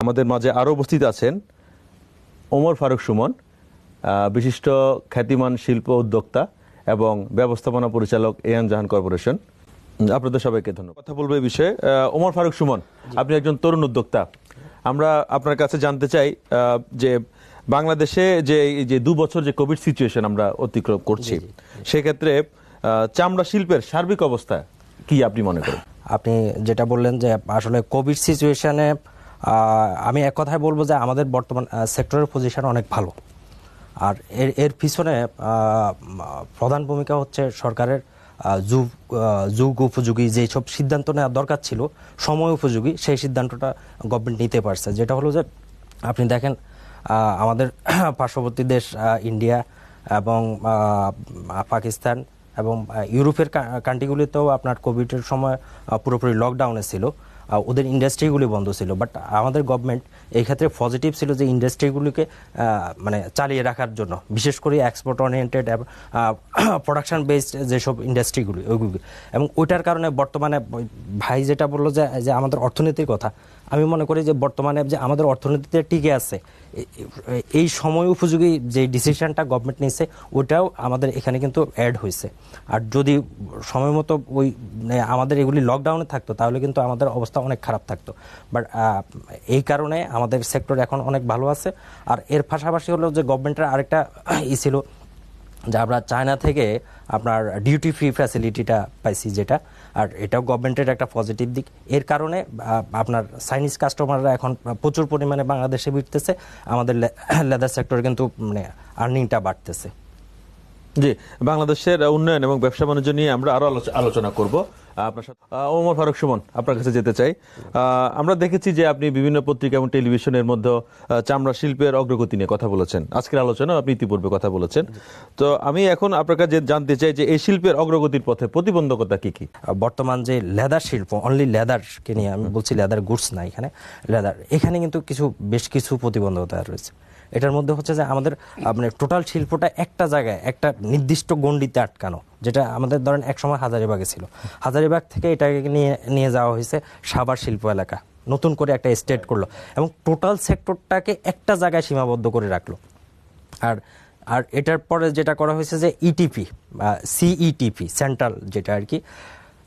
আমাদের মাঝে আরো উপস্থিত আছেন ওমর ফারুক সুমন, বিশিষ্ট খ্যাতিমান শিল্প উদ্যোক্তা এবং ব্যবস্থাপনা পরিচালক এয়ান জাহান কর্পোরেশন। আপনাদের সবাইকে ধন্যবাদ। কথা বলবো এই বিষয়ে। ওমর ফারুক সুমন, আপনি একজন তরুণ উদ্যোক্তা। আমরা আপনার কাছে জানতে চাই যে বাংলাদেশে যে 2 বছর যে কোভিড সিচুয়েশন আমরা অতিক্রম করছি, সেক্ষেত্রে চামড়া শিল্পের সার্বিক অবস্থা কি আপনি মনে করেন? আপনি যেটা বললেন যে আসলে কোভিড সিচুয়েশনে আমি এক কথায় বলবো যে আমাদের বর্তমান সেক্টরের পজিশন অনেক ভালো। আর এর পিছনে প্রধান ভূমিকা হচ্ছে সরকারের যুগ উপযোগী যেসব সিদ্ধান্ত নেওয়া দরকার ছিল, সময় উপযোগী সেই সিদ্ধান্তটা গভর্নমেন্ট নিতে পারছে। যেটা হলো যে আপনি দেখেন আমাদের পার্শ্ববর্তী দেশ ইন্ডিয়া এবং পাকিস্তান এবং ইউরোপের কান্ট্রিগুলিতেও আপনার কোভিডের সময় পুরোপুরি লকডাউনে ছিল, ওদের ইন্ডাস্ট্রিগুলি বন্ধ ছিল। বাট আমাদের গভর্নমেন্ট এই ক্ষেত্রে পজিটিভ ছিল যে ইন্ডাস্ট্রিগুলিকে মানে চালিয়ে রাখার জন্য, বিশেষ করে এক্সপোর্ট ওরিয়েন্টেড প্রোডাকশন বেসড যেসব ইন্ডাস্ট্রিগুলি ওইগুলি। এবং ওইটার কারণে বর্তমানে ভাই যেটা বললো যে আমাদের অর্থনীতির কথা, আমি মনে করি যে বর্তমানে যে আমাদের অর্থনীতিতে টিকে আছে, এই সময় উপযোগী যে ডিসিশনটা গভর্নমেন্ট নিয়েছে ওটাও আমাদের এখানে কিন্তু অ্যাড হয়েছে। আর যদি সময় মতো ওই আমাদের এগুলি লকডাউনে থাকতো তাহলে কিন্তু আমাদের অবস্থা অনেক খারাপ থাকতো। বাট এই কারণে আমাদের সেক্টর এখন অনেক ভালো আছে। আর এর পাশাপাশি হলো যে গভর্নমেন্টের আরেকটা ছিল যে আমরা চায়না থেকে আপনার ডিউটি ফ্রি ফ্যাসিলিটিটা পাইছি যেটা, আর এটাও গভর্নমেন্টের একটা পজিটিভ দিক। এর কারণে আপনার চাইনিজ কাস্টমাররা এখন প্রচুর পরিমাণে বাংলাদেশে ভিড়তেছে, আমাদের লেদার সেক্টরে কিন্তু মানে আর্নিংটা বাড়তেছে। জি, বাংলাদেশের উন্নয়ন এবং ব্যবসা বাণিজ্য নিয়ে আমরা আরো আলোচনা করব আপনার সাথে। ওমর ফারুক সুমন, আপনার কাছে যেতে চাই। আমরা দেখেছি যে আপনি বিভিন্ন পত্রিকা এবং টেলিভিশনের মধ্যে চামড়া শিল্পের অগ্রগতি নিয়ে কথা বলেছেন। আজকের আলোচনা আপনি ইতিপূর্বে কথা বলেছেন। তো আমি এখন আপনার কাছে জানতে চাই যে এই শিল্পের অগ্রগতির পথে প্রতিবন্ধকতা কি কি? বর্তমান যে লেদার শিল্প, অনলি লেদারকে নিয়ে আমি বলছি, লেদার গুডস না, এখানে লেদার, এখানে কিন্তু বেশ কিছু প্রতিবন্ধকতা রয়েছে। এটার মধ্যে হচ্ছে যে আমাদের মানে টোটাল শিল্পটা একটা জায়গায় একটা নির্দিষ্ট গণ্ডিতে আটকানো, যেটা আমাদের ধরেন একসময় হাজারীবাগে ছিল। হাজারীবাগ থেকে এটাকে নিয়ে যাওয়া হয়েছে সাভার শিল্প এলাকা, নতুন করে একটা স্টেট করলো এবং টোটাল সেক্টরটাকে একটা জায়গায় সীমাবদ্ধ করে রাখলো। আর এটার পরে যেটা করা হয়েছে যে ইটিপি, সিইটিপি সেন্ট্রাল যেটা আর কি।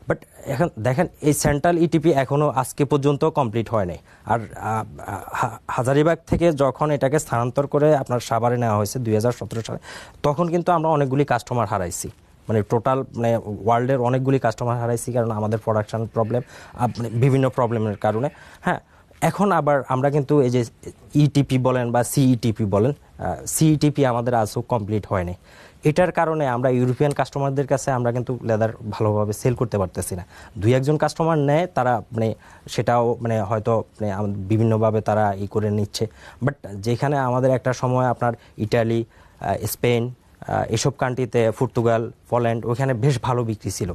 বাট এখন দেখেন এই সেন্ট্রাল ইটিপি এখনও আজকে পর্যন্ত কমপ্লিট হয় নাই। আর হাজারীবাগ থেকে যখন এটাকে স্থানান্তর করে আপনার সাভারে নেওয়া হয়েছে 2017 সালে, তখন কিন্তু আমরা অনেকগুলি কাস্টমার হারাইছি, মানে টোটাল মানে ওয়ার্ল্ডের অনেকগুলি কাস্টমার হারাইছি, কারণ আমাদের প্রোডাকশন প্রবলেম, বিভিন্ন প্রবলেমের কারণে। হ্যাঁ, এখন আবার আমরা কিন্তু এই যে ইটিপি বলেন বা সিইটিপি বলেন, সিইটিপি আমাদের আজও কমপ্লিট হয়নি। এটার কারণে আমরা ইউরোপিয়ান কাস্টমারদের কাছে আমরা কিন্তু লেদার ভালোভাবে সেল করতে পারতেছি না। 2-1 কাস্টমার নেয়, তারা মানে সেটাও মানে হয়তো মানে বিভিন্নভাবে তারা করে নিচ্ছে। বাট যেখানে আমাদের একটা সময় আপনার ইটালি, স্পেন, এসব কান্ট্রিতে, পর্তুগাল, পোল্যান্ড, ওখানে বেশ ভালো বিক্রি ছিল।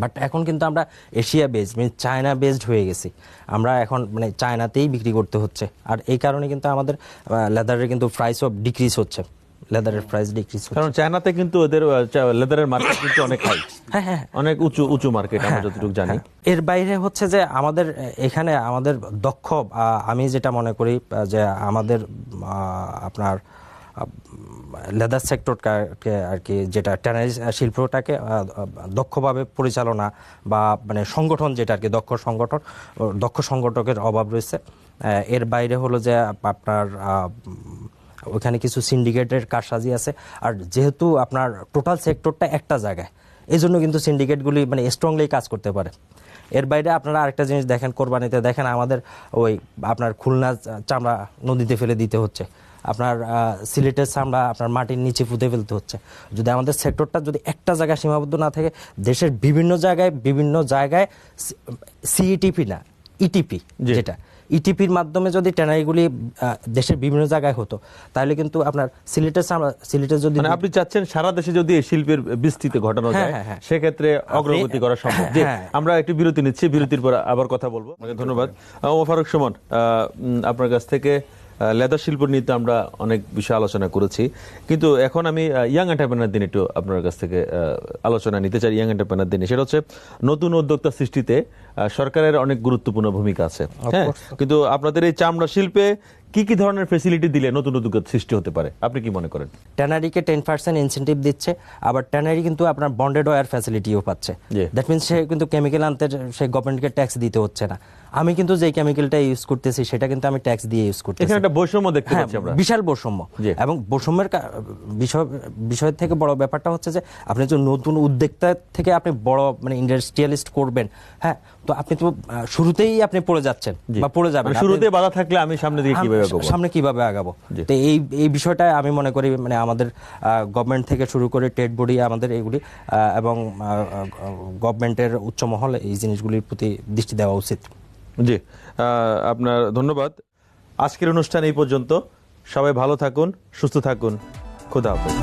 বাট এখন কিন্তু আমরা এশিয়া বেসড মানে চায়না বেসড হয়ে গেছি, আমরা এখন মানে চায়নাতেই বিক্রি করতে হচ্ছে। আর এই কারণে কিন্তু আমাদের লেদারের কিন্তু প্রাইস অফ ডিক্রিজ হচ্ছে, লেদারের প্রাইস ডিক্রিজ হচ্ছে। কারণ চায়নাতে কিন্তু ওদের লেদারের মার্কেট কিন্তু অনেক হাই, হ্যাঁ, অনেক উঁচু মার্কেট আমরা যতটুকু জানি। এর বাইরে হচ্ছে যে আমাদের এখানে আমাদের দক্ষ, আমি যেটা মনে করি যে আমাদের আপনার লেদার সেক্টরটাকে আর কি, যেটা ট্যানারি শিল্পটাকে দক্ষভাবে পরিচালনা বা মানে সংগঠন, যেটা আর কি দক্ষ সংগঠকের অভাব রয়েছে। এর বাইরে হলো যে আপনার ওখানে কিছু সিন্ডিকেটের কারসাজি আছে। আর যেহেতু আপনার টোটাল সেক্টরটা একটা জায়গায়, এই জন্য কিন্তু সিন্ডিকেটগুলি মানে স্ট্রংলি কাজ করতে পারে। এর বাইরে আপনারা আরেকটা জিনিস দেখেন, কোরবানিতে দেখেন আমাদের ওই আপনার খুলনা চামড়া নদীতে ফেলে দিতে হচ্ছে, আপনার সিলেটের চামড়া আপনার মাটির নিচে পুঁতে ফেলতে হচ্ছে। যদি আমাদের সেক্টরটা যদি একটা জায়গায় সীমাবদ্ধ না থাকে, দেশের বিভিন্ন জায়গায় সিইটিপি না ইটিপি, যেটা ইটিপির মাধ্যমে যদি ট্যানারিগুলি দেশের বিভিন্ন জায়গায় হতো, তাহলে কিন্তু আপনার সিলেটের যদি আপনি চাচ্ছেন সারা দেশে যদি এই শিল্পের বিস্তৃতি ঘটানো যায়, সেক্ষেত্রে অগ্রগতি করা সম্ভব। আমরা একটু বিরতি নিচ্ছি, বিরতির পর আবার কথা বলবো। ধন্যবাদ। ওমর ফারুক সুমন, আপনার কাছ থেকে লেদার শিল্প নিয়ে তো আমরা অনেক বিষয়ে আলোচনা করেছি, কিন্তু এখন আমি ইয়াং এন্টারপ্রেনার দিন একটু আপনার কাছ থেকে আলোচনা নিতে চাই। ইয়াং এন্টারপ্রেনার দিনে সেটা হচ্ছে নতুন উদ্যোক্তা সৃষ্টিতে সরকারের অনেক গুরুত্বপূর্ণ ভূমিকা আছে, হ্যাঁ, কিন্তু আপনাদের এই চামড়া শিল্পে কি কি ধরনের ফ্যাসিলিটি দিলে নতুন উদ্যোক্তা সৃষ্টি হতে পারে আপনি কি মনে করেন? ট্যানারিকে 10% ইনসেন্টিভ দিচ্ছে, আবার ট্যানারি কিন্তু আপনার বন্ডেড ওয়্যার ফ্যাসিলিটিও পাচ্ছে। দ্যাট মিনস সে কিন্তু কেমিক্যাল আনতে সে গভর্নমেন্টকে ট্যাক্স দিতে হচ্ছে না। আমি কিন্তু যে কেমিক্যালটা ইউজ করতেছি সেটা কিন্তু আমি ট্যাক্স দিয়ে ইউজ করতেছি। এখানে একটা বৈষম্য দেখতে হ্যাঁ, পাচ্ছি আমরা, বিশাল বৈষম্য। এবং বৈষম্যের বিষয় থেকে বড় ব্যাপারটা হচ্ছে যে আপনি যে নতুন উদ্যোক্তা থেকে আপনি বড় মানে ইন্ডাস্ট্রিয়ালিস্ট করবেন, হ্যাঁ, তো আপনি তো শুরুতেই আপনি পড়ে যাচ্ছেন বা পড়ে যাবেন। মানে শুরুতে বাধা থাকলে আমি সামনে দিকে কিভাবে আগাবো? সামনে কিভাবে আগাবো? তো এই বিষয়টা আমি মনে করি মানে আমাদের গভর্নমেন্ট থেকে শুরু করে ট্রেড বডি আমাদের এইগুলি এবং গভর্নমেন্টের উচ্চ মহল এই জিনিসগুলির প্রতি দৃষ্টি দেওয়া উচিত। জি, আপনার ধন্যবাদ। আজকের অনুষ্ঠান এই পর্যন্ত। সবাই ভালো থাকুন, সুস্থ থাকুন, খোদা হাফেজ।